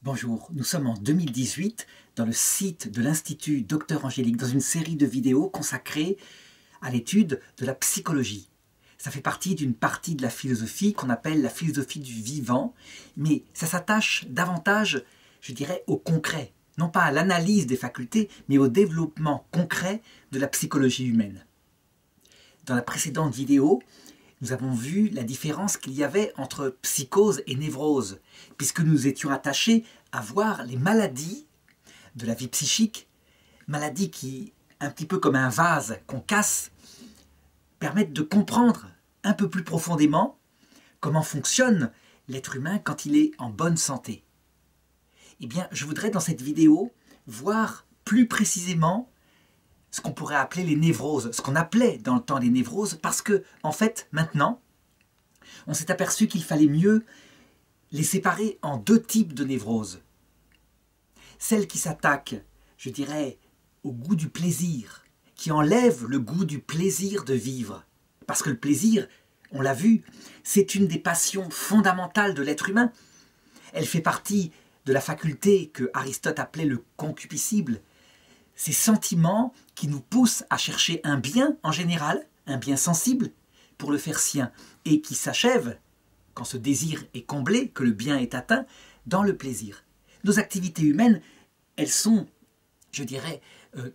Bonjour, nous sommes en 2018 dans le site de l'Institut Dr Angélique dans une série de vidéos consacrée à l'étude de la psychologie. Ça fait partie d'une partie de la philosophie qu'on appelle la philosophie du vivant, mais ça s'attache davantage, je dirais, au concret, non pas à l'analyse des facultés, mais au développement concret de la psychologie humaine. Dans la précédente vidéo, nous avons vu la différence qu'il y avait entre psychose et névrose, puisque nous étions attachés à voir les maladies de la vie psychique, maladies qui, un petit peu comme un vase qu'on casse, permettent de comprendre un peu plus profondément comment fonctionne l'être humain quand il est en bonne santé. Eh bien, je voudrais dans cette vidéo voir plus précisément ce qu'on pourrait appeler les névroses, ce qu'on appelait dans le temps les névroses, parce que, en fait, maintenant, on s'est aperçu qu'il fallait mieux les séparer en deux types de névroses. Celle qui s'attaque, je dirais, au goût du plaisir, qui enlève le goût du plaisir de vivre. Parce que le plaisir, on l'a vu, c'est une des passions fondamentales de l'être humain. Elle fait partie de la faculté que Aristote appelait le concupiscible. Ces sentiments qui nous poussent à chercher un bien en général, un bien sensible, pour le faire sien, et qui s'achèvent, quand ce désir est comblé, que le bien est atteint, dans le plaisir. Nos activités humaines, elles sont, je dirais,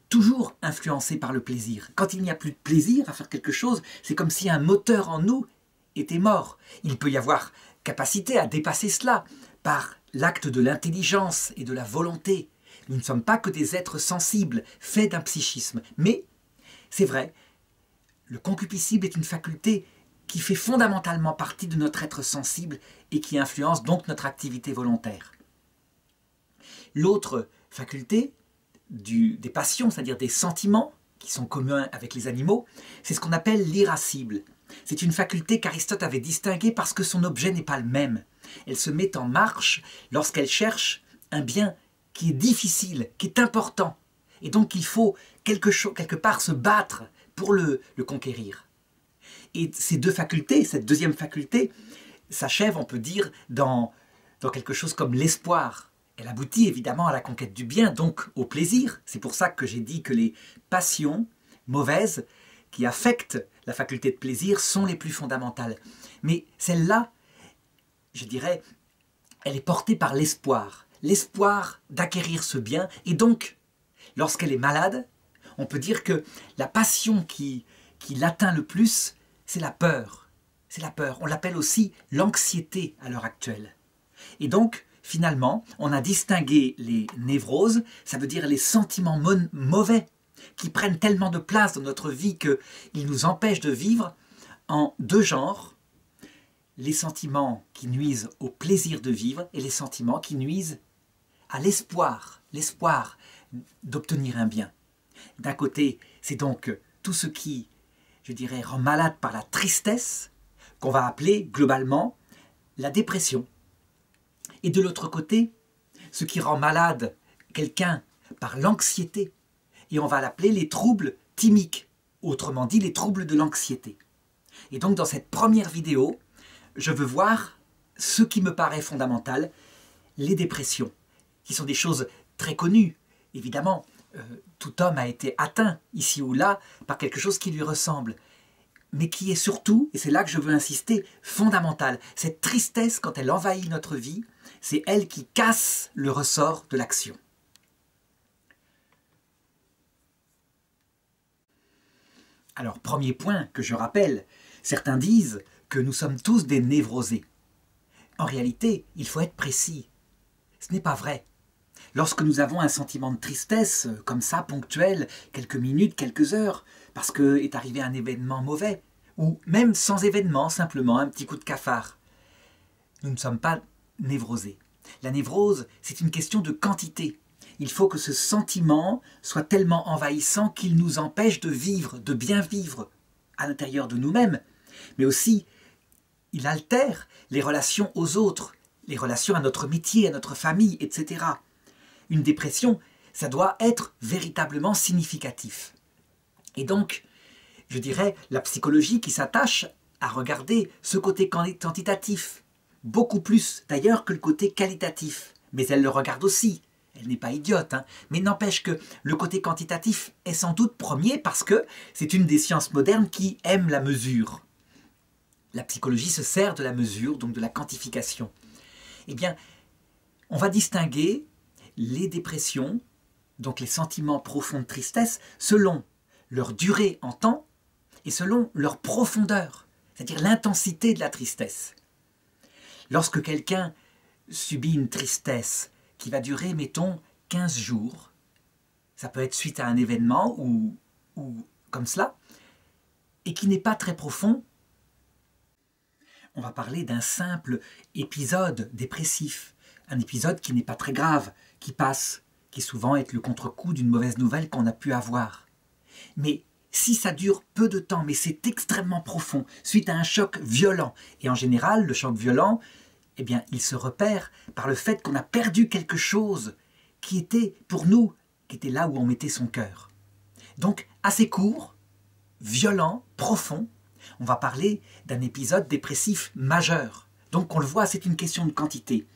toujours influencées par le plaisir. Quand il n'y a plus de plaisir à faire quelque chose, c'est comme si un moteur en nous était mort. Il peut y avoir capacité à dépasser cela par l'acte de l'intelligence et de la volonté. Nous ne sommes pas que des êtres sensibles, faits d'un psychisme. Mais, c'est vrai, le concupiscible est une faculté qui fait fondamentalement partie de notre être sensible et qui influence donc notre activité volontaire. L'autre faculté des passions, c'est-à-dire des sentiments qui sont communs avec les animaux, c'est ce qu'on appelle l'irascible. C'est une faculté qu'Aristote avait distinguée parce que son objet n'est pas le même. Elle se met en marche lorsqu'elle cherche un bien qui est difficile, qui est important. Et donc il faut quelque part se battre pour le conquérir. Et ces deux facultés, cette deuxième faculté, s'achève, on peut dire, dans quelque chose comme l'espoir. Elle aboutit évidemment à la conquête du bien, donc au plaisir. C'est pour ça que j'ai dit que les passions mauvaises qui affectent la faculté de plaisir sont les plus fondamentales. Mais celle-là, je dirais, elle est portée par l'espoir. L'espoir d'acquérir ce bien. Et donc, lorsqu'elle est malade, on peut dire que la passion qui l'atteint le plus, c'est la peur. C'est la peur. On l'appelle aussi l'anxiété à l'heure actuelle. Et donc, finalement, on a distingué les névroses, ça veut dire les sentiments mauvais qui prennent tellement de place dans notre vie qu'ils nous empêchent de vivre, en deux genres. Les sentiments qui nuisent au plaisir de vivre et les sentiments qui nuisent à l'espoir d'obtenir un bien. D'un côté, c'est donc tout ce qui, je dirais, rend malade par la tristesse, qu'on va appeler globalement la dépression. Et de l'autre côté, ce qui rend malade quelqu'un par l'anxiété, et on va l'appeler les troubles thymiques, autrement dit les troubles de l'anxiété. Et donc dans cette première vidéo, je veux voir ce qui me paraît fondamental, les dépressions, qui sont des choses très connues. Évidemment, tout homme a été atteint, ici ou là, par quelque chose qui lui ressemble, mais qui est surtout, et c'est là que je veux insister, fondamental. Cette tristesse, quand elle envahit notre vie, c'est elle qui casse le ressort de l'action. Alors, premier point que je rappelle, certains disent que nous sommes tous des névrosés. En réalité, il faut être précis. Ce n'est pas vrai. Lorsque nous avons un sentiment de tristesse, comme ça, ponctuel, quelques minutes, quelques heures, parce qu'est arrivé un événement mauvais, ou même sans événement, simplement un petit coup de cafard, nous ne sommes pas névrosés. La névrose, c'est une question de quantité. Il faut que ce sentiment soit tellement envahissant qu'il nous empêche de vivre, de bien vivre à l'intérieur de nous-mêmes, mais aussi il altère les relations aux autres, les relations à notre métier, à notre famille, etc. Une dépression, ça doit être véritablement significatif. Et donc, je dirais, la psychologie qui s'attache à regarder ce côté quantitatif, beaucoup plus d'ailleurs que le côté qualitatif, mais elle le regarde aussi. Elle n'est pas idiote, hein. Mais n'empêche que le côté quantitatif est sans doute premier parce que c'est une des sciences modernes qui aime la mesure. La psychologie se sert de la mesure, donc de la quantification. Eh bien, on va distinguer les dépressions, donc les sentiments profonds de tristesse, selon leur durée en temps et selon leur profondeur, c'est-à-dire l'intensité de la tristesse. Lorsque quelqu'un subit une tristesse qui va durer, mettons, 15 jours, ça peut être suite à un événement ou comme cela, et qui n'est pas très profond, on va parler d'un simple épisode dépressif, un épisode qui n'est pas très grave, qui passe, qui souvent est le contre-coup d'une mauvaise nouvelle qu'on a pu avoir. Mais si ça dure peu de temps, mais c'est extrêmement profond, suite à un choc violent, et en général, le choc violent, eh bien, il se repère par le fait qu'on a perdu quelque chose qui était, pour nous, qui était là où on mettait son cœur. Donc, assez court, violent, profond, on va parler d'un épisode dépressif majeur. Donc, on le voit, c'est une question de quantité.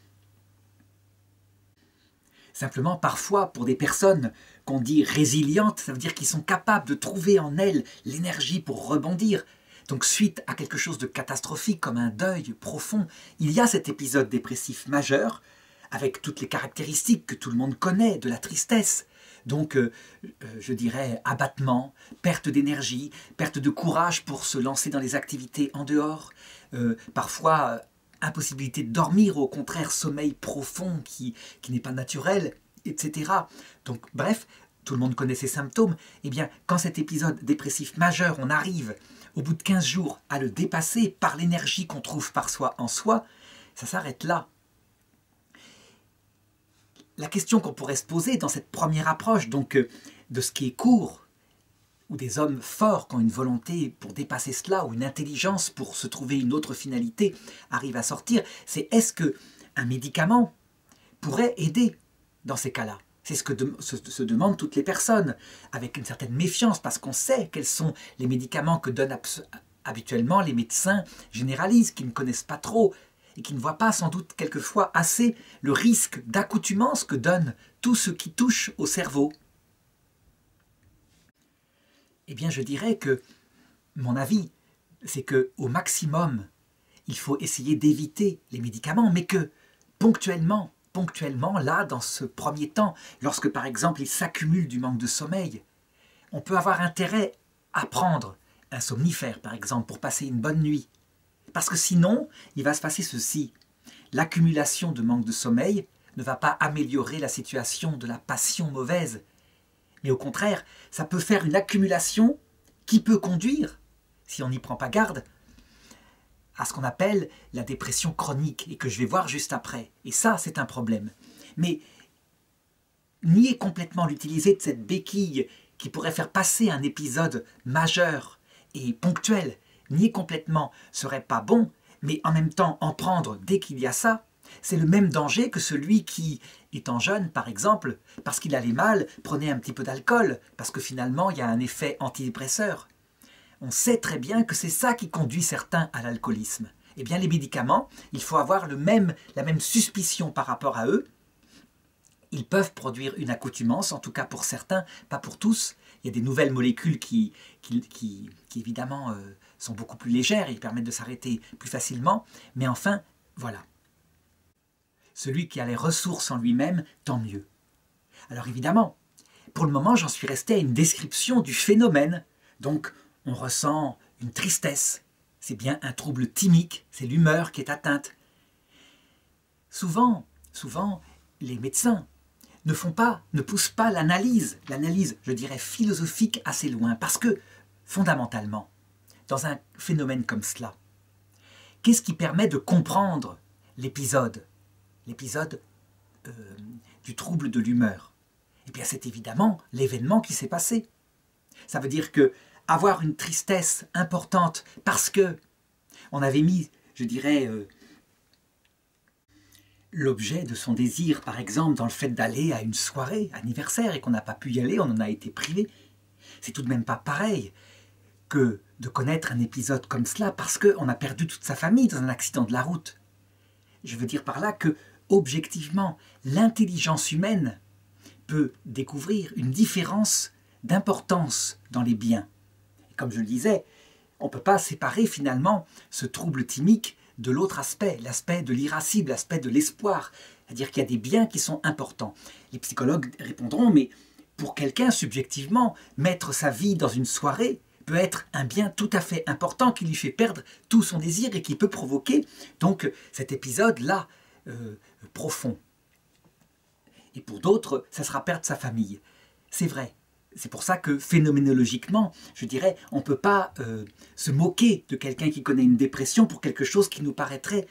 Simplement, parfois, pour des personnes qu'on dit résilientes, ça veut dire qu'ils sont capables de trouver en elles l'énergie pour rebondir. Donc, suite à quelque chose de catastrophique, comme un deuil profond, il y a cet épisode dépressif majeur, avec toutes les caractéristiques que tout le monde connaît de la tristesse. Donc, je dirais abattement, perte d'énergie, perte de courage pour se lancer dans les activités en dehors, parfois impossibilité de dormir, au contraire sommeil profond qui n'est pas naturel, etc. Donc, bref, tout le monde connaît ces symptômes. Eh bien, quand cet épisode dépressif majeur, on arrive au bout de 15 jours à le dépasser par l'énergie qu'on trouve par soi en soi, ça s'arrête là. La question qu'on pourrait se poser dans cette première approche, donc de ce qui est court, ou des hommes forts qui ont une volonté pour dépasser cela, ou une intelligence pour se trouver une autre finalité, arrive à sortir, c'est est-ce qu'un médicament pourrait aider dans ces cas-là? C'est ce que se demandent toutes les personnes, avec une certaine méfiance, parce qu'on sait quels sont les médicaments que donnent habituellement les médecins généralistes, qui ne connaissent pas trop, et qui ne voient pas sans doute quelquefois assez le risque d'accoutumance que donne tout ce qui touche au cerveau. Eh bien, je dirais que mon avis, c'est qu'au maximum, il faut essayer d'éviter les médicaments, mais que ponctuellement, là, dans ce premier temps, lorsque par exemple il s'accumule du manque de sommeil, on peut avoir intérêt à prendre un somnifère, par exemple, pour passer une bonne nuit. Parce que sinon, il va se passer ceci. L'accumulation de manque de sommeil ne va pas améliorer la situation de la passion mauvaise. Mais au contraire, ça peut faire une accumulation qui peut conduire, si on n'y prend pas garde, à ce qu'on appelle la dépression chronique, et que je vais voir juste après. Et ça, c'est un problème. Mais nier complètement l'utilité de cette béquille qui pourrait faire passer un épisode majeur et ponctuel, nier complètement serait pas bon, mais en même temps en prendre dès qu'il y a ça, c'est le même danger que celui qui, étant jeune par exemple, parce qu'il allait mal, prenait un petit peu d'alcool, parce que finalement il y a un effet antidépresseur. On sait très bien que c'est ça qui conduit certains à l'alcoolisme. Eh bien les médicaments, il faut avoir la même suspicion par rapport à eux. Ils peuvent produire une accoutumance, en tout cas pour certains, pas pour tous. Il y a des nouvelles molécules qui évidemment sont beaucoup plus légères et permettent de s'arrêter plus facilement. Mais enfin, voilà. Celui qui a les ressources en lui-même, tant mieux. Alors évidemment, pour le moment, j'en suis resté à une description du phénomène. Donc, on ressent une tristesse. C'est bien un trouble thymique, c'est l'humeur qui est atteinte. Souvent, les médecins ne poussent pas l'analyse, je dirais philosophique, assez loin. Parce que, fondamentalement, dans un phénomène comme cela, qu'est-ce qui permet de comprendre l'épisode du trouble de l'humeur? Eh bien, c'est évidemment l'événement qui s'est passé. Ça veut dire que avoir une tristesse importante parce que on avait mis, je dirais, l'objet de son désir, par exemple, dans le fait d'aller à une soirée anniversaire et qu'on n'a pas pu y aller, on en a été privé. C'est tout de même pas pareil que de connaître un épisode comme cela parce qu'on a perdu toute sa famille dans un accident de la route. Je veux dire par là que objectivement, l'intelligence humaine peut découvrir une différence d'importance dans les biens. Et comme je le disais, on ne peut pas séparer finalement ce trouble thymique de l'autre aspect, l'aspect de l'irascible, l'aspect de l'espoir. C'est-à-dire qu'il y a des biens qui sont importants. Les psychologues répondront, mais pour quelqu'un, subjectivement, mettre sa vie dans une soirée peut être un bien tout à fait important qui lui fait perdre tout son désir et qui peut provoquer donc cet épisode-là profond. Et pour d'autres, ça sera perdre sa famille. C'est vrai. C'est pour ça que phénoménologiquement, je dirais, on ne peut pas se moquer de quelqu'un qui connaît une dépression pour quelque chose qui nous paraîtrait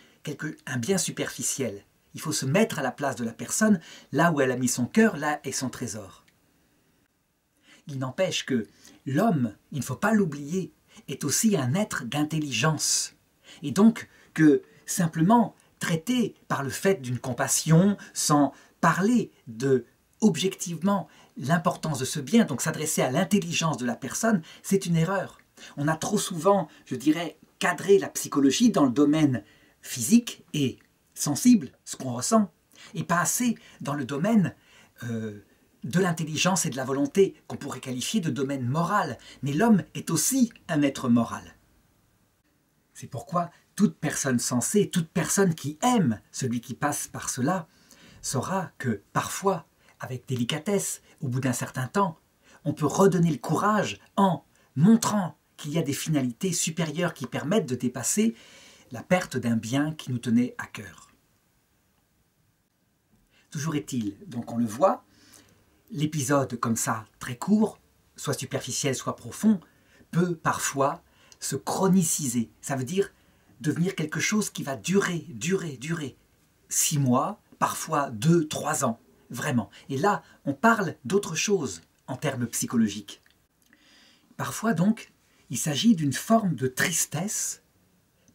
un bien superficiel. Il faut se mettre à la place de la personne, là où elle a mis son cœur, là est son trésor. Il n'empêche que l'homme, il ne faut pas l'oublier, est aussi un être d'intelligence. Et donc que simplement traiter par le fait d'une compassion, sans parler de objectivement l'importance de ce bien, donc s'adresser à l'intelligence de la personne, c'est une erreur. On a trop souvent, je dirais, cadré la psychologie dans le domaine physique et sensible, ce qu'on ressent, et pas assez dans le domaine de l'intelligence et de la volonté, qu'on pourrait qualifier de domaine moral. Mais l'homme est aussi un être moral. C'est pourquoi toute personne sensée, toute personne qui aime celui qui passe par cela, saura que parfois, avec délicatesse, au bout d'un certain temps, on peut redonner le courage en montrant qu'il y a des finalités supérieures qui permettent de dépasser la perte d'un bien qui nous tenait à cœur. Toujours est-il, donc on le voit, l'épisode comme ça, très court, soit superficiel, soit profond, peut parfois se chroniciser. Ça veut dire devenir quelque chose qui va durer. 6 mois, parfois 2, 3 ans, vraiment. Et là, on parle d'autre chose en termes psychologiques. Parfois donc, il s'agit d'une forme de tristesse,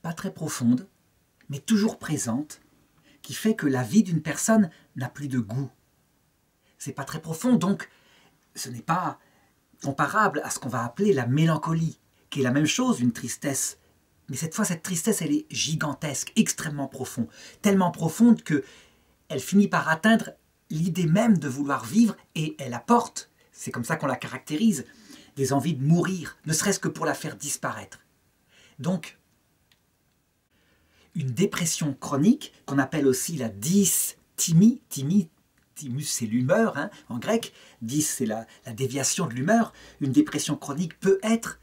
pas très profonde, mais toujours présente, qui fait que la vie d'une personne n'a plus de goût. C'est pas très profond, donc ce n'est pas comparable à ce qu'on va appeler la mélancolie, qui est la même chose, une tristesse. Mais cette fois, cette tristesse, elle est gigantesque, extrêmement profonde, tellement profonde que elle finit par atteindre l'idée même de vouloir vivre et elle apporte, c'est comme ça qu'on la caractérise, des envies de mourir, ne serait-ce que pour la faire disparaître. Donc, une dépression chronique, qu'on appelle aussi la dysthymie, thymus c'est l'humeur en grec, dys c'est la déviation de l'humeur, une dépression chronique peut être,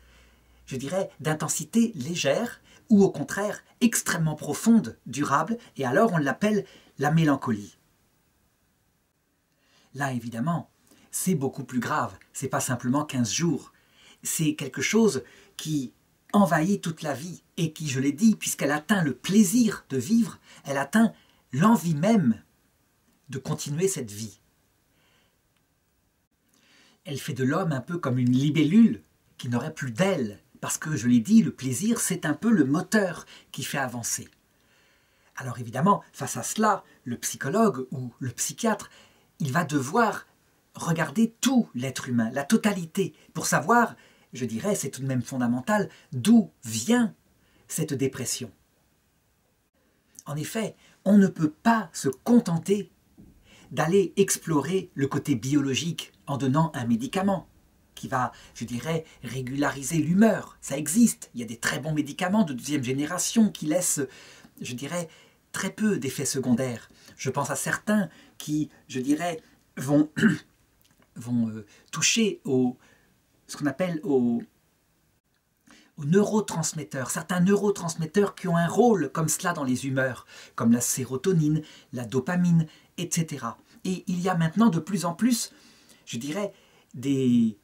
je dirais, d'intensité légère ou au contraire extrêmement profonde, durable, et alors on l'appelle la mélancolie. Là évidemment, c'est beaucoup plus grave, c'est pas simplement 15 jours, c'est quelque chose qui envahit toute la vie et qui, je l'ai dit, puisqu'elle atteint le plaisir de vivre, elle atteint l'envie même de continuer cette vie. Elle fait de l'homme un peu comme une libellule qui n'aurait plus d'ailes, parce que, je l'ai dit, le plaisir, c'est un peu le moteur qui fait avancer. Alors évidemment, face à cela, le psychologue ou le psychiatre, il va devoir regarder tout l'être humain, la totalité, pour savoir, je dirais, c'est tout de même fondamental, d'où vient cette dépression. En effet, on ne peut pas se contenter d'aller explorer le côté biologique en donnant un médicament qui va, je dirais, régulariser l'humeur. Ça existe, il y a des très bons médicaments de 2e génération qui laissent, je dirais, très peu d'effets secondaires. Je pense à certains qui, je dirais, vont toucher ce qu'on appelle aux neurotransmetteurs, certains neurotransmetteurs qui ont un rôle comme cela dans les humeurs, comme la sérotonine, la dopamine, etc. Et il y a maintenant de plus en plus, je dirais, des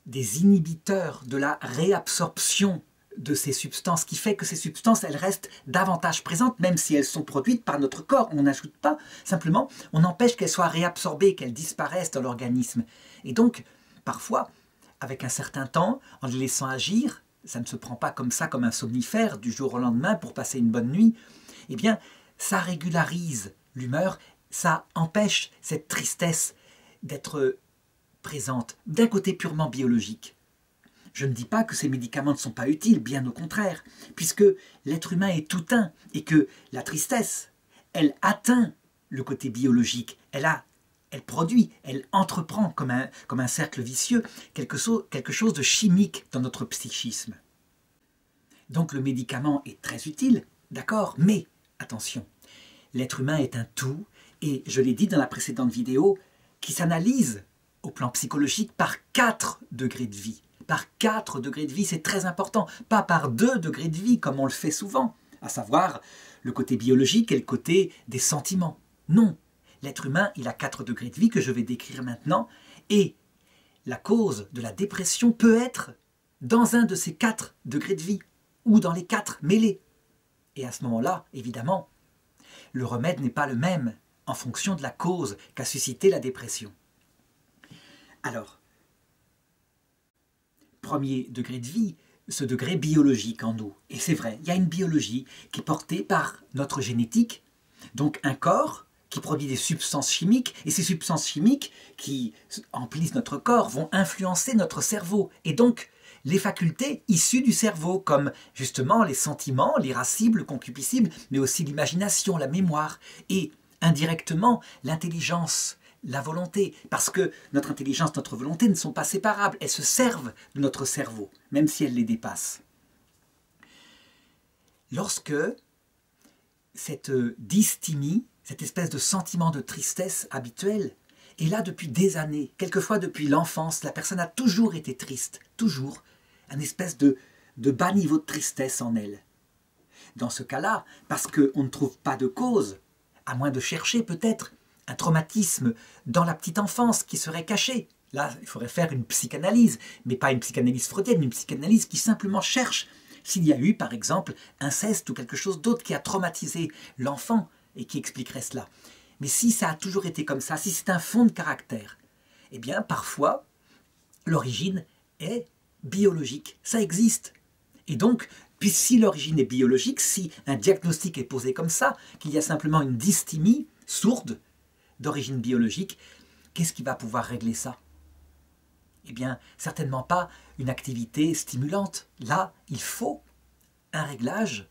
inhibiteurs de la réabsorption de ces substances, qui fait que ces substances, elles restent davantage présentes, même si elles sont produites par notre corps. On n'ajoute pas, simplement, on empêche qu'elles soient réabsorbées, qu'elles disparaissent dans l'organisme. Et donc, parfois, avec un certain temps, en les laissant agir, ça ne se prend pas comme ça, comme un somnifère, du jour au lendemain pour passer une bonne nuit, eh bien, ça régularise l'humeur, ça empêche cette tristesse d'être présente, d'un côté purement biologique. Je ne dis pas que ces médicaments ne sont pas utiles, bien au contraire, puisque l'être humain est tout un, et que la tristesse, elle atteint le côté biologique. Elle produit, elle entreprend comme un cercle vicieux quelque chose de chimique dans notre psychisme. Donc le médicament est très utile, d'accord, mais attention, l'être humain est un tout, et je l'ai dit dans la précédente vidéo, qui s'analyse au plan psychologique par 4 degrés de vie. Par 4 degrés de vie, c'est très important, pas par 2 degrés de vie comme on le fait souvent, à savoir le côté biologique et le côté des sentiments. Non, l'être humain, il a 4 degrés de vie que je vais décrire maintenant, et la cause de la dépression peut être dans un de ces 4 degrés de vie, ou dans les 4 mêlés. Et à ce moment-là, évidemment, le remède n'est pas le même en fonction de la cause qu'a suscité la dépression. Alors, premier degré de vie, ce degré biologique en nous. Et c'est vrai, il y a une biologie qui est portée par notre génétique, donc un corps qui produit des substances chimiques, et ces substances chimiques qui emplissent notre corps vont influencer notre cerveau, et donc les facultés issues du cerveau, comme justement les sentiments, l'irascible, le concupiscible, mais aussi l'imagination, la mémoire, et indirectement l'intelligence, la volonté, parce que notre intelligence, notre volonté ne sont pas séparables, elles se servent de notre cerveau, même si elles les dépassent. Lorsque cette dysthymie, cette espèce de sentiment de tristesse habituel, est là depuis des années, quelquefois depuis l'enfance, la personne a toujours été triste, toujours, un espèce de bas niveau de tristesse en elle. Dans ce cas-là, parce qu'on ne trouve pas de cause, à moins de chercher peut-être un traumatisme dans la petite enfance qui serait caché. Là, il faudrait faire une psychanalyse, mais pas une psychanalyse freudienne, une psychanalyse qui simplement cherche s'il y a eu, par exemple, inceste ou quelque chose d'autre qui a traumatisé l'enfant et qui expliquerait cela. Mais si ça a toujours été comme ça, si c'est un fond de caractère, eh bien, parfois, l'origine est biologique. Ça existe. Et donc, puis si l'origine est biologique, si un diagnostic est posé comme ça, qu'il y a simplement une dysthymie sourde d'origine biologique, qu'est-ce qui va pouvoir régler ça? Eh bien, certainement pas une activité stimulante. Là, il faut un réglage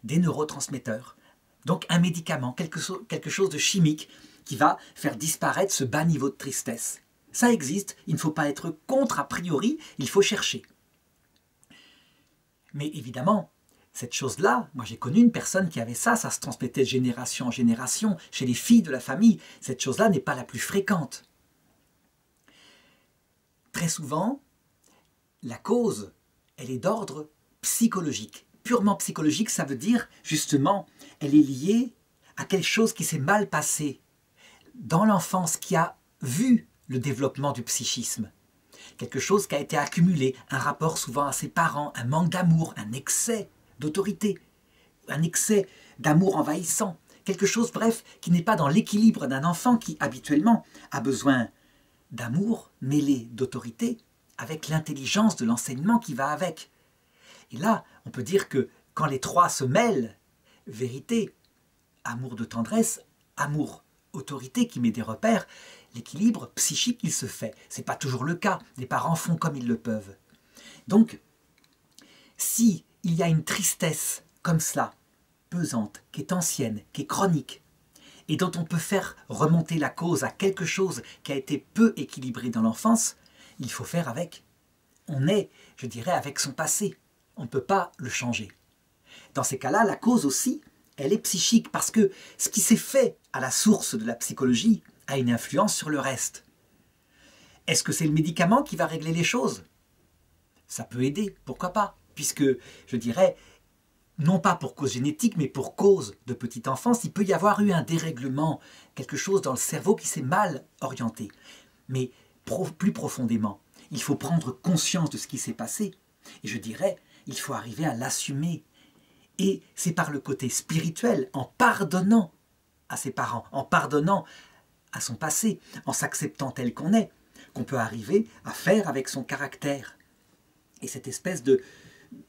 des neurotransmetteurs. Donc un médicament, quelque chose de chimique qui va faire disparaître ce bas niveau de tristesse. Ça existe, il ne faut pas être contre a priori, il faut chercher. Mais évidemment, cette chose-là, moi j'ai connu une personne qui avait ça se transmettait de génération en génération, chez les filles de la famille, cette chose-là n'est pas la plus fréquente. Très souvent, la cause, elle est d'ordre psychologique. Purement psychologique, ça veut dire, justement, elle est liée à quelque chose qui s'est mal passé dans l'enfance, qui a vu le développement du psychisme. Quelque chose qui a été accumulé, un rapport souvent à ses parents, un manque d'amour, un excès d'autorité, un excès d'amour envahissant, quelque chose, bref, qui n'est pas dans l'équilibre d'un enfant qui, habituellement, a besoin d'amour mêlé d'autorité avec l'intelligence de l'enseignement qui va avec. Et là, on peut dire que quand les trois se mêlent, vérité, amour de tendresse, amour, autorité qui met des repères, l'équilibre psychique, il se fait. Ce n'est pas toujours le cas, les parents font comme ils le peuvent. Donc, si il y a une tristesse comme cela, pesante, qui est ancienne, qui est chronique, et dont on peut faire remonter la cause à quelque chose qui a été peu équilibré dans l'enfance, il faut faire avec. On est, je dirais, avec son passé. On ne peut pas le changer. Dans ces cas-là, la cause aussi, elle est psychique, parce que ce qui s'est fait à la source de la psychologie a une influence sur le reste. Est-ce que c'est le médicament qui va régler les choses? Ça peut aider, pourquoi pas, puisque, je dirais, non pas pour cause génétique, mais pour cause de petite enfance, il peut y avoir eu un dérèglement, quelque chose dans le cerveau qui s'est mal orienté. Mais plus profondément, il faut prendre conscience de ce qui s'est passé. Et je dirais, il faut arriver à l'assumer. Et c'est par le côté spirituel, en pardonnant à ses parents, en pardonnant à son passé, en s'acceptant tel qu'on est, qu'on peut arriver à faire avec son caractère. Et cette espèce de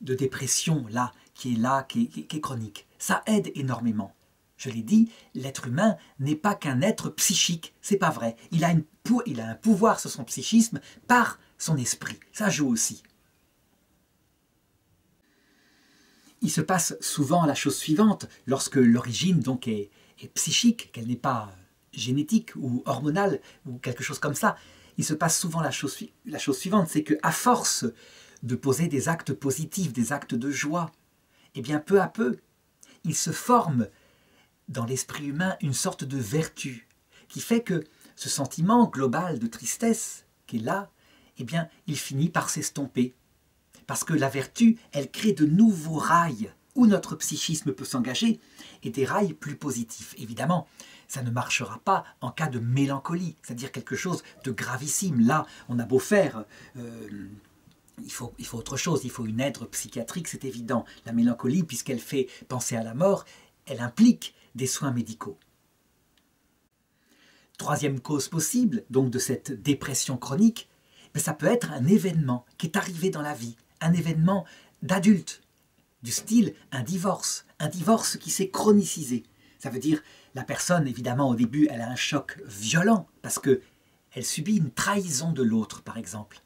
dépression là, qui est chronique, ça aide énormément. Je l'ai dit, l'être humain n'est pas qu'un être psychique, c'est pas vrai. Il a un pouvoir sur son psychisme par son esprit, ça joue aussi. Il se passe souvent la chose suivante, lorsque l'origine donc est est psychique, qu'elle n'est pas génétique ou hormonale ou quelque chose comme ça, il se passe souvent la chose suivante, c'est qu'à force de poser des actes positifs, des actes de joie, eh bien peu à peu, il se forme dans l'esprit humain une sorte de vertu qui fait que ce sentiment global de tristesse qui est là, eh bien il finit par s'estomper. Parce que la vertu, elle crée de nouveaux rails où notre psychisme peut s'engager et des rails plus positifs. Évidemment, ça ne marchera pas en cas de mélancolie, c'est-à-dire quelque chose de gravissime. Là, on a beau faire, il faut autre chose, il faut une aide psychiatrique, c'est évident. La mélancolie, puisqu'elle fait penser à la mort, elle implique des soins médicaux. Troisième cause possible, donc de cette dépression chronique, ça peut être un événement qui est arrivé dans la vie, un événement d'adulte, du style un divorce qui s'est chronicisé. Ça veut dire, la personne, évidemment, au début, elle a un choc violent, parce qu'elle subit une trahison de l'autre, par exemple.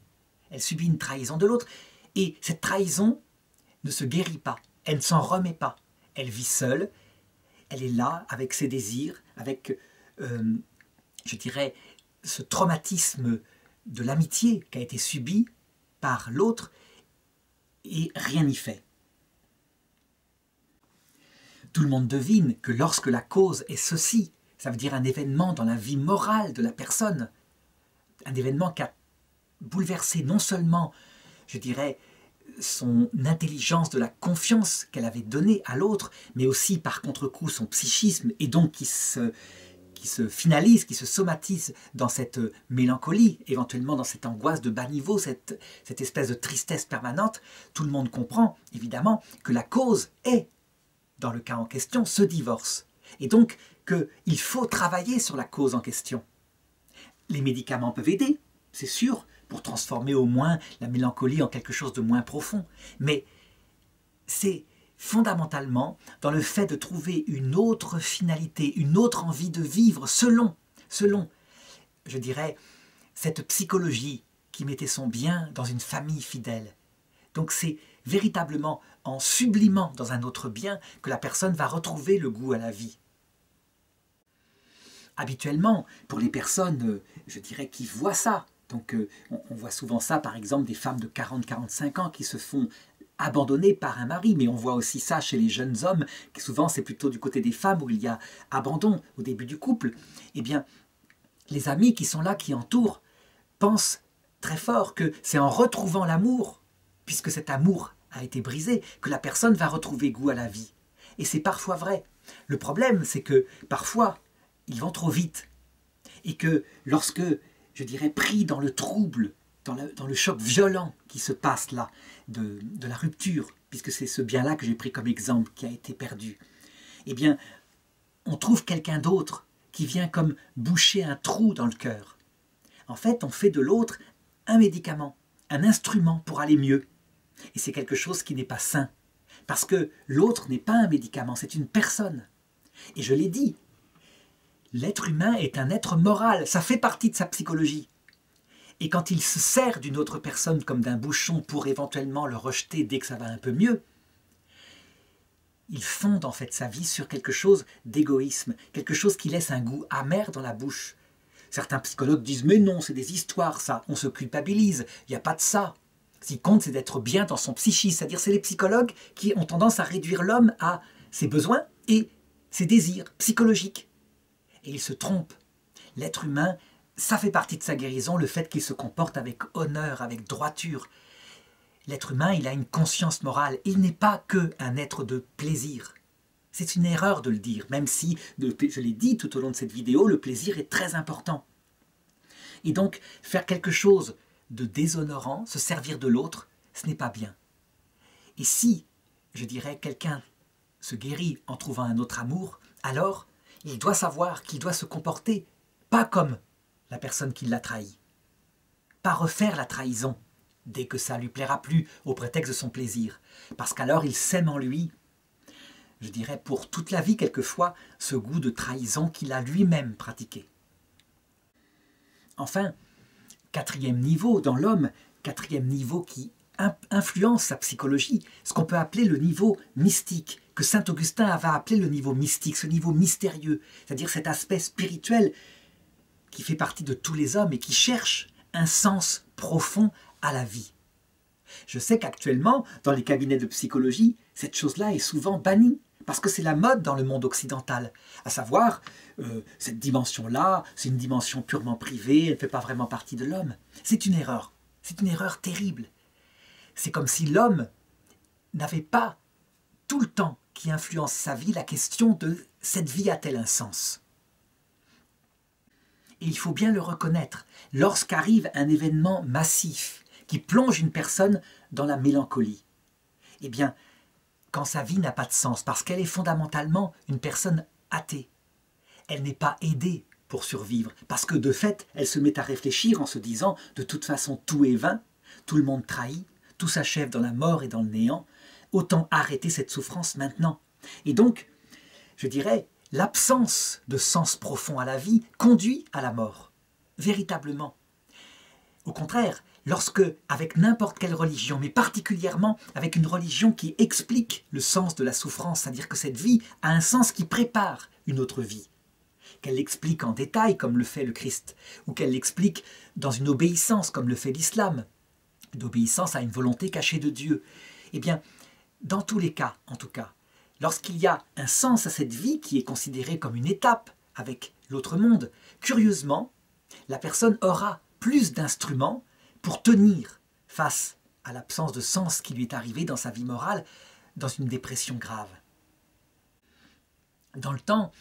Elle subit une trahison de l'autre, et cette trahison ne se guérit pas, elle ne s'en remet pas. Elle vit seule, elle est là, avec ses désirs, avec, je dirais, ce traumatisme de l'amitié qui a été subi par l'autre, et rien n'y fait. Tout le monde devine que lorsque la cause est ceci, ça veut dire un événement dans la vie morale de la personne, un événement qui a bouleversé non seulement, je dirais, son intelligence de la confiance qu'elle avait donnée à l'autre, mais aussi par contre-coup son psychisme, et donc qui se finalise, qui se somatise dans cette mélancolie, éventuellement dans cette angoisse de bas niveau, cette espèce de tristesse permanente. Tout le monde comprend, évidemment, que la cause est, dans le cas en question, ce divorce. Et donc qu'il faut travailler sur la cause en question. Les médicaments peuvent aider, c'est sûr, pour transformer au moins la mélancolie en quelque chose de moins profond. Mais c'est fondamentalement dans le fait de trouver une autre finalité, une autre envie de vivre selon, je dirais, cette psychologie qui mettait son bien dans une famille fidèle. Donc c'est véritablement en sublimant dans un autre bien que la personne va retrouver le goût à la vie. Habituellement, pour les personnes, je dirais, qui voient ça, donc on voit souvent ça, par exemple, des femmes de 40-45 ans qui se font abandonner par un mari, mais on voit aussi ça chez les jeunes hommes, qui souvent c'est plutôt du côté des femmes où il y a abandon au début du couple. Eh bien, les amis qui sont là, qui entourent, pensent très fort que c'est en retrouvant l'amour, puisque cet amour a été brisé, que la personne va retrouver goût à la vie. Et c'est parfois vrai. Le problème, c'est que parfois, ils vont trop vite. Et que lorsque, je dirais, pris dans le trouble, dans le choc violent qui se passe là, de la rupture, puisque c'est ce bien-là que j'ai pris comme exemple qui a été perdu, eh bien, on trouve quelqu'un d'autre qui vient comme boucher un trou dans le cœur. En fait, on fait de l'autre un médicament, un instrument pour aller mieux. Et c'est quelque chose qui n'est pas sain, parce que l'autre n'est pas un médicament, c'est une personne. Et je l'ai dit, l'être humain est un être moral, ça fait partie de sa psychologie. Et quand il se sert d'une autre personne comme d'un bouchon pour éventuellement le rejeter dès que ça va un peu mieux, il fonde en fait sa vie sur quelque chose d'égoïsme, quelque chose qui laisse un goût amer dans la bouche. Certains psychologues disent « mais non, c'est des histoires ça, on se culpabilise, il n'y a pas de ça ». Ce qui compte, c'est d'être bien dans son psychisme, c'est-à-dire c'est les psychologues qui ont tendance à réduire l'homme à ses besoins et ses désirs psychologiques. Et ils se trompent. L'être humain, ça fait partie de sa guérison, le fait qu'il se comporte avec honneur, avec droiture. L'être humain, il a une conscience morale. Il n'est pas qu'un être de plaisir. C'est une erreur de le dire, même si, je l'ai dit tout au long de cette vidéo, le plaisir est très important. Et donc, faire quelque chose de déshonorant, se servir de l'autre, ce n'est pas bien. Et si, je dirais, quelqu'un se guérit en trouvant un autre amour, alors il doit savoir qu'il doit se comporter pas comme la personne qui l'a trahi. Pas refaire la trahison dès que ça ne lui plaira plus au prétexte de son plaisir. Parce qu'alors il sème en lui, je dirais pour toute la vie quelquefois, ce goût de trahison qu'il a lui-même pratiqué. Enfin, quatrième niveau dans l'homme, quatrième niveau qui influence sa psychologie, ce qu'on peut appeler le niveau mystique, que saint Augustin avait appelé le niveau mystique, ce niveau mystérieux, c'est-à-dire cet aspect spirituel qui fait partie de tous les hommes et qui cherche un sens profond à la vie. Je sais qu'actuellement, dans les cabinets de psychologie, cette chose-là est souvent bannie, parce que c'est la mode dans le monde occidental, à savoir, cette dimension-là, c'est une dimension purement privée, elle ne fait pas vraiment partie de l'homme. C'est une erreur terrible. C'est comme si l'homme n'avait pas tout le temps qui influence sa vie la question de cette vie a-t-elle un sens? Et il faut bien le reconnaître, lorsqu'arrive un événement massif qui plonge une personne dans la mélancolie, eh bien, quand sa vie n'a pas de sens, parce qu'elle est fondamentalement une personne athée, elle n'est pas aidée pour survivre, parce que de fait, elle se met à réfléchir en se disant « de toute façon, tout est vain, tout le monde trahit, tout s'achève dans la mort et dans le néant, autant arrêter cette souffrance maintenant ». Et donc, je dirais, l'absence de sens profond à la vie conduit à la mort, véritablement. Au contraire, lorsque, avec n'importe quelle religion, mais particulièrement avec une religion qui explique le sens de la souffrance, c'est-à-dire que cette vie a un sens qui prépare une autre vie, qu'elle l'explique en détail comme le fait le Christ, ou qu'elle l'explique dans une obéissance comme le fait l'islam, une obéissance à une volonté cachée de Dieu, eh bien, dans tous les cas, en tout cas, lorsqu'il y a un sens à cette vie qui est considérée comme une étape avec l'autre monde, curieusement, la personne aura plus d'instruments pour tenir face à l'absence de sens qui lui est arrivée dans sa vie morale, dans une dépression grave. Dans le temps,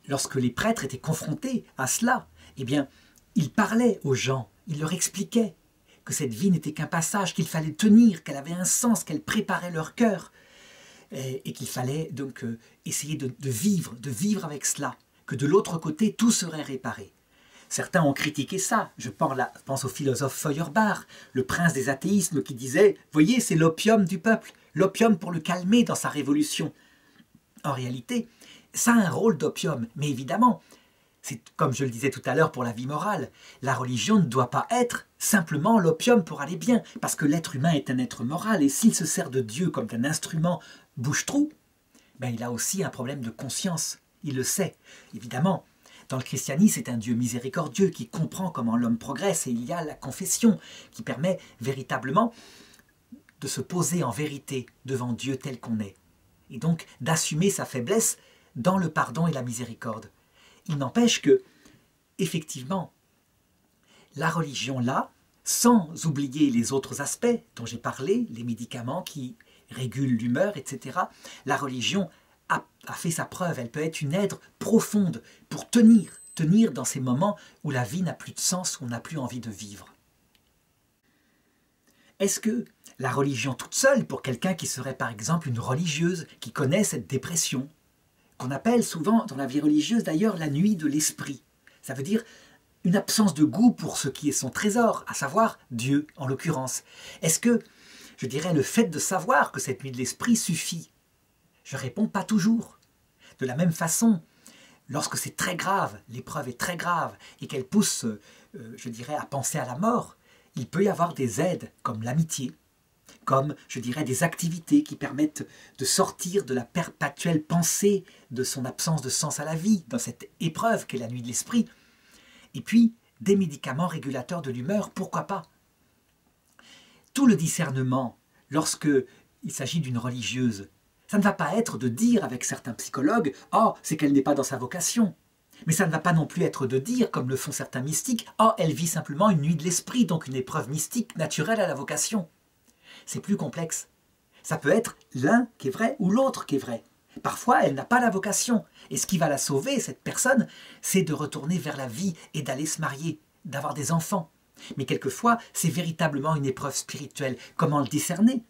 lorsque les prêtres étaient confrontés à cela, eh bien, ils parlaient aux gens, ils leur expliquaient que cette vie n'était qu'un passage, qu'il fallait tenir, qu'elle avait un sens, qu'elle préparait leur cœur, et qu'il fallait donc essayer de vivre avec cela, que de l'autre côté, tout serait réparé. Certains ont critiqué ça. Je pense au philosophe Feuerbach, le prince des athéismes, qui disait « Voyez, c'est l'opium du peuple, l'opium pour le calmer dans sa révolution. » En réalité, ça a un rôle d'opium, mais évidemment, c'est comme je le disais tout à l'heure pour la vie morale, la religion ne doit pas être simplement l'opium pour aller bien, parce que l'être humain est un être moral, et s'il se sert de Dieu comme d'un instrument bouche-trou, ben il a aussi un problème de conscience, il le sait, évidemment. Dans le christianisme, c'est un Dieu miséricordieux qui comprend comment l'homme progresse, et il y a la confession qui permet véritablement de se poser en vérité devant Dieu tel qu'on est, et donc d'assumer sa faiblesse dans le pardon et la miséricorde. Il n'empêche que, effectivement, la religion là, sans oublier les autres aspects dont j'ai parlé, les médicaments qui régulent l'humeur, etc., la religion a fait sa preuve, elle peut être une aide profonde pour tenir dans ces moments où la vie n'a plus de sens, où on n'a plus envie de vivre. Est-ce que la religion toute seule, pour quelqu'un qui serait par exemple une religieuse, qui connaît cette dépression, qu'on appelle souvent dans la vie religieuse d'ailleurs la nuit de l'esprit, ça veut dire une absence de goût pour ce qui est son trésor, à savoir Dieu en l'occurrence. Est-ce que, je dirais, le fait de savoir que cette nuit de l'esprit suffit? Je réponds pas toujours. De la même façon, lorsque c'est très grave, l'épreuve est très grave et qu'elle pousse, je dirais, à penser à la mort, il peut y avoir des aides comme l'amitié, comme, je dirais, des activités qui permettent de sortir de la perpétuelle pensée de son absence de sens à la vie, dans cette épreuve qu'est la nuit de l'esprit. Et puis, des médicaments régulateurs de l'humeur, pourquoi pas? Tout le discernement, lorsque il s'agit d'une religieuse, ça ne va pas être de dire avec certains psychologues « Oh, c'est qu'elle n'est pas dans sa vocation ». Mais ça ne va pas non plus être de dire, comme le font certains mystiques « Oh, elle vit simplement une nuit de l'esprit, donc une épreuve mystique naturelle à la vocation ». C'est plus complexe. Ça peut être l'un qui est vrai ou l'autre qui est vrai. Parfois, elle n'a pas la vocation. Et ce qui va la sauver, cette personne, c'est de retourner vers la vie et d'aller se marier, d'avoir des enfants. Mais quelquefois, c'est véritablement une épreuve spirituelle. Comment le discerner?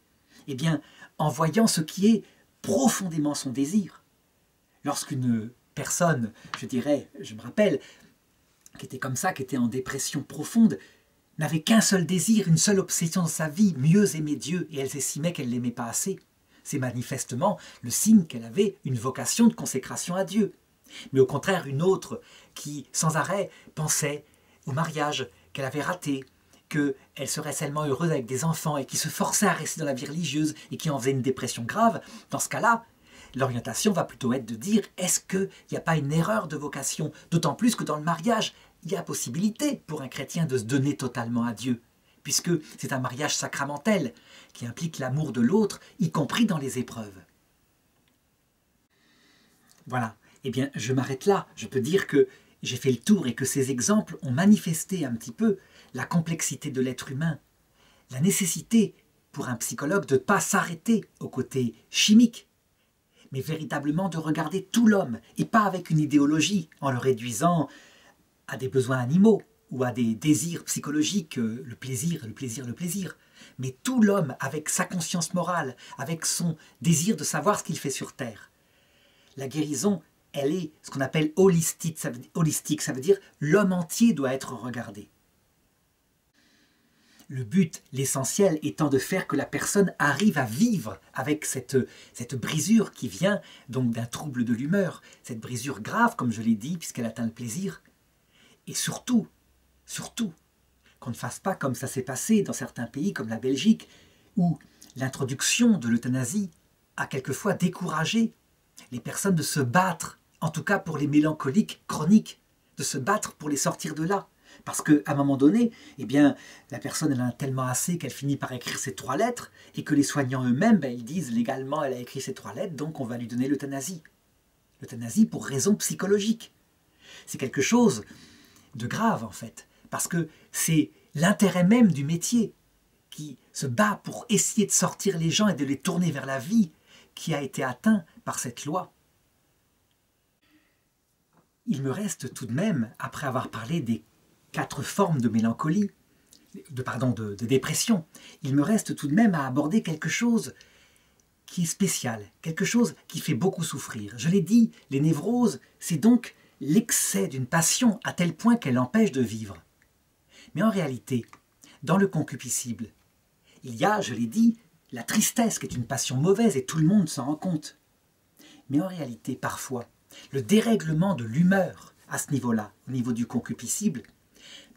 Eh bien, en voyant ce qui est profondément son désir. Lorsqu'une personne, je dirais, je me rappelle, qui était comme ça, qui était en dépression profonde, n'avait qu'un seul désir, une seule obsession dans sa vie, mieux aimer Dieu, et elle estimait qu'elle ne l'aimait pas assez. C'est manifestement le signe qu'elle avait une vocation de consécration à Dieu. Mais au contraire, une autre qui, sans arrêt, pensait au mariage qu'elle avait raté, qu'elle serait seulement heureuse avec des enfants et qui se forçait à rester dans la vie religieuse et qui en faisait une dépression grave, dans ce cas-là, l'orientation va plutôt être de dire est-ce qu'il n'y a pas une erreur de vocation? D'autant plus que dans le mariage, il y a possibilité pour un chrétien de se donner totalement à Dieu, puisque c'est un mariage sacramentel qui implique l'amour de l'autre, y compris dans les épreuves. Voilà, eh bien je m'arrête là. Je peux dire que j'ai fait le tour et que ces exemples ont manifesté un petit peu la complexité de l'être humain, la nécessité pour un psychologue de ne pas s'arrêter au côté chimique, mais véritablement de regarder tout l'homme, et pas avec une idéologie, en le réduisant à des besoins animaux ou à des désirs psychologiques, le plaisir, le plaisir, le plaisir, mais tout l'homme avec sa conscience morale, avec son désir de savoir ce qu'il fait sur Terre. La guérison, elle est ce qu'on appelle holistique, ça veut dire l'homme entier doit être regardé. Le but, l'essentiel étant de faire que la personne arrive à vivre avec cette brisure qui vient donc d'un trouble de l'humeur, cette brisure grave, comme je l'ai dit, puisqu'elle atteint le plaisir. Et surtout, qu'on ne fasse pas comme ça s'est passé dans certains pays comme la Belgique, où l'introduction de l'euthanasie a quelquefois découragé les personnes de se battre, en tout cas pour les mélancoliques chroniques, de se battre pour les sortir de là. Parce qu'à un moment donné, eh bien, la personne elle en a tellement assez qu'elle finit par écrire ces 3 lettres et que les soignants eux-mêmes, ils disent légalement elle a écrit ces 3 lettres, donc on va lui donner l'euthanasie. L'euthanasie pour raison psychologique. C'est quelque chose de grave en fait, parce que c'est l'intérêt même du métier qui se bat pour essayer de sortir les gens et de les tourner vers la vie qui a été atteint par cette loi. Il me reste tout de même, après avoir parlé des 4 formes de mélancolie, de dépression, il me reste tout de même à aborder quelque chose qui est spécial, quelque chose qui fait beaucoup souffrir. Je l'ai dit, les névroses, c'est donc l'excès d'une passion à tel point qu'elle empêche de vivre. Mais en réalité, dans le concupiscible, il y a, je l'ai dit, la tristesse qui est une passion mauvaise et tout le monde s'en rend compte. Mais en réalité, parfois, le dérèglement de l'humeur à ce niveau-là, au niveau du concupiscible,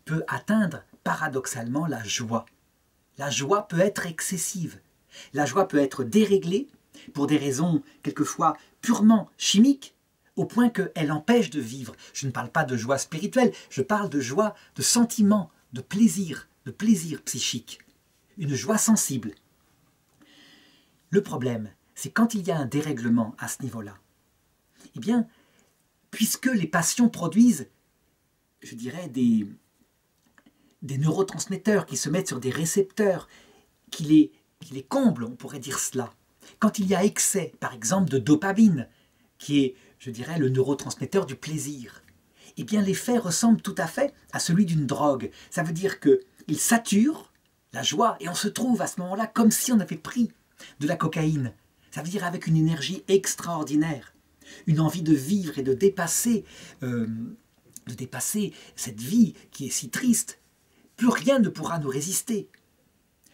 peut atteindre paradoxalement la joie. La joie peut être excessive. La joie peut être déréglée pour des raisons quelquefois purement chimiques, au point qu'elle empêche de vivre. Je ne parle pas de joie spirituelle, je parle de joie, de sentiment, de plaisir psychique. Une joie sensible. Le problème, c'est quand il y a un dérèglement à ce niveau-là, eh bien, puisque les passions produisent, je dirais, des neurotransmetteurs qui se mettent sur des récepteurs, qui les comblent, on pourrait dire cela. Quand il y a excès, par exemple, de dopamine, qui est, je dirais, le neurotransmetteur du plaisir, eh bien l'effet ressemble tout à fait à celui d'une drogue. Ça veut dire qu'il sature la joie et on se trouve à ce moment-là comme si on avait pris de la cocaïne. Ça veut dire avec une énergie extraordinaire, une envie de vivre et de dépasser cette vie qui est si triste. Plus rien ne pourra nous résister.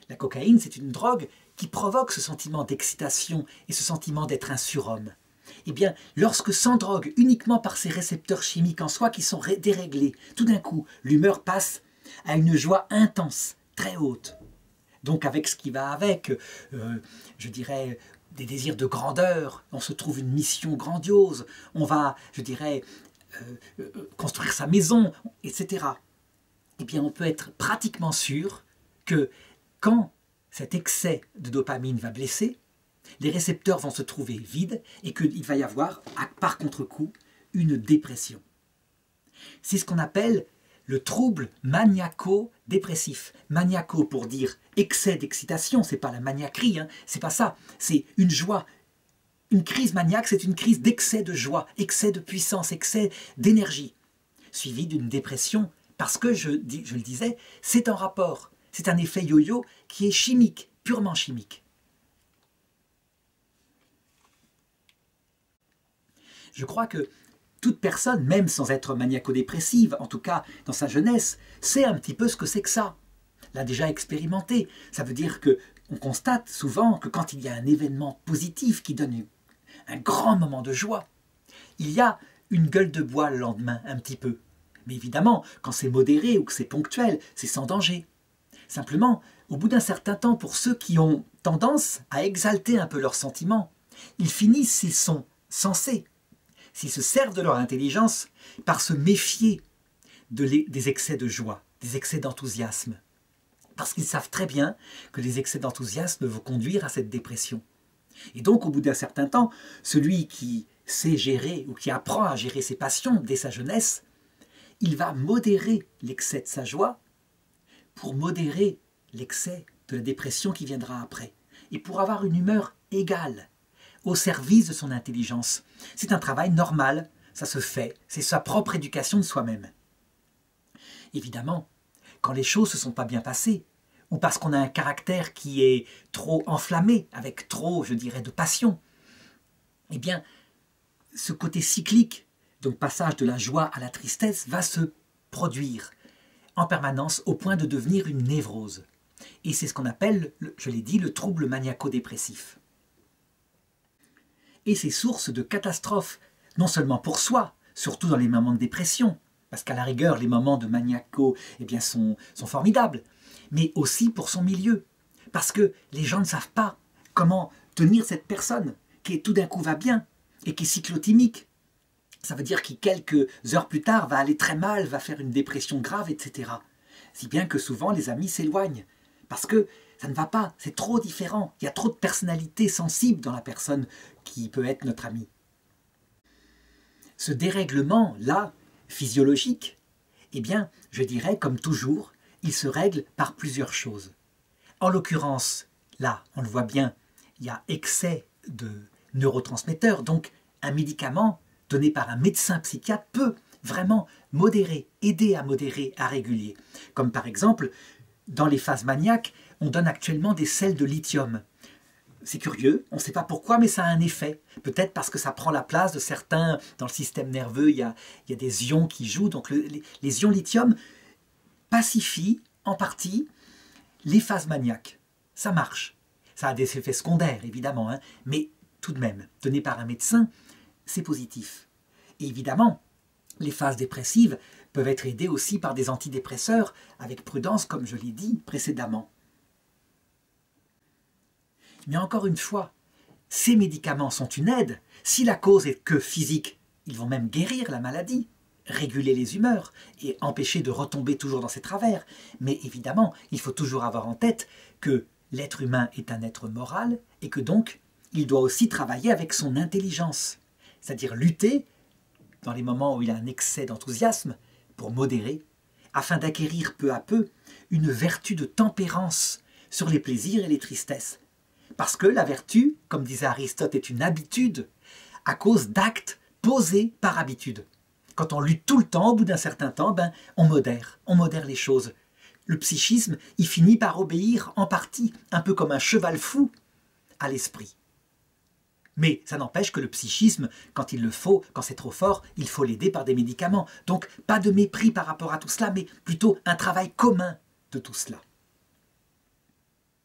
La cocaïne, c'est une drogue qui provoque ce sentiment d'excitation et ce sentiment d'être un surhomme. Eh bien, lorsque sans drogue, uniquement par ces récepteurs chimiques en soi qui sont déréglés, tout d'un coup, l'humeur passe à une joie intense, très haute. Donc avec ce qui va avec, je dirais, des désirs de grandeur, on se trouve une mission grandiose, on va, je dirais, construire sa maison, etc. Eh bien, on peut être pratiquement sûr que quand cet excès de dopamine va blesser, les récepteurs vont se trouver vides et qu'il va y avoir, par contre-coup, une dépression. C'est ce qu'on appelle le trouble maniaco-dépressif. Maniaco pour dire excès d'excitation, c'est pas la maniaquerie, c'est pas ça, c'est une joie. Une crise maniaque, c'est une crise d'excès de joie, excès de puissance, excès d'énergie, suivie d'une dépression, parce que, je le disais, c'est un rapport, c'est un effet yo-yo qui est chimique, purement chimique. Je crois que toute personne, même sans être maniaco-dépressive, en tout cas dans sa jeunesse, sait un petit peu ce que c'est que ça. L'a déjà expérimenté. Ça veut dire qu'on constate souvent que quand il y a un événement positif qui donne un grand moment de joie, il y a une gueule de bois le lendemain, un petit peu. Mais évidemment, quand c'est modéré ou que c'est ponctuel, c'est sans danger. Simplement, au bout d'un certain temps, pour ceux qui ont tendance à exalter un peu leurs sentiments, ils finissent, s'ils sont censés, s'ils se servent de leur intelligence, par se méfier des excès de joie, des excès d'enthousiasme. Parce qu'ils savent très bien que les excès d'enthousiasme vont conduire à cette dépression. Et donc, au bout d'un certain temps, celui qui sait gérer ou qui apprend à gérer ses passions dès sa jeunesse, il va modérer l'excès de sa joie pour modérer l'excès de la dépression qui viendra après. Et pour avoir une humeur égale, au service de son intelligence. C'est un travail normal, ça se fait, c'est sa propre éducation de soi-même. Évidemment, quand les choses ne se sont pas bien passées, ou parce qu'on a un caractère qui est trop enflammé, avec trop, je dirais, de passion, eh bien, ce côté cyclique, donc passage de la joie à la tristesse, va se produire en permanence au point de devenir une névrose. Et c'est ce qu'on appelle, je l'ai dit, le trouble maniaco-dépressif. Et c'est source de catastrophes, non seulement pour soi, surtout dans les moments de dépression, parce qu'à la rigueur, les moments de maniaco sont formidables, mais aussi pour son milieu, parce que les gens ne savent pas comment tenir cette personne qui tout d'un coup va bien et qui est cyclotimique. Ça veut dire qu'il quelques heures plus tard va aller très mal, va faire une dépression grave, etc. Si bien que souvent les amis s'éloignent, parce que ça ne va pas, c'est trop différent, il y a trop de personnalité sensible dans la personne qui peut être notre ami. Ce dérèglement-là, physiologique, eh bien, je dirais, comme toujours, il se règle par plusieurs choses. En l'occurrence, là, on le voit bien, il y a excès de neurotransmetteurs, donc un médicament donné par un médecin psychiatre peut vraiment modérer, aider à modérer, à réguler. Comme par exemple, dans les phases maniaques, on donne actuellement des sels de lithium. C'est curieux, on ne sait pas pourquoi, mais ça a un effet. Peut-être parce que ça prend la place de certains, dans le système nerveux, il y a des ions qui jouent. Donc les ions lithium pacifient en partie les phases maniaques. Ça marche. Ça a des effets secondaires, évidemment, hein, mais tout de même, donné par un médecin, c'est positif. Et évidemment, les phases dépressives peuvent être aidées aussi par des antidépresseurs, avec prudence, comme je l'ai dit précédemment. Mais encore une fois, ces médicaments sont une aide. Si la cause est que physique, ils vont même guérir la maladie, réguler les humeurs et empêcher de retomber toujours dans ses travers. Mais évidemment, il faut toujours avoir en tête que l'être humain est un être moral et que donc, il doit aussi travailler avec son intelligence, c'est-à-dire lutter dans les moments où il a un excès d'enthousiasme pour modérer, afin d'acquérir peu à peu une vertu de tempérance sur les plaisirs et les tristesses. Parce que la vertu, comme disait Aristote, est une habitude à cause d'actes posés par habitude. Quand on lutte tout le temps, au bout d'un certain temps, on modère les choses. Le psychisme, il finit par obéir en partie, un peu comme un cheval fou, à l'esprit. Mais ça n'empêche que le psychisme, quand il le faut, quand c'est trop fort, il faut l'aider par des médicaments. Donc pas de mépris par rapport à tout cela, mais plutôt un travail commun de tout cela.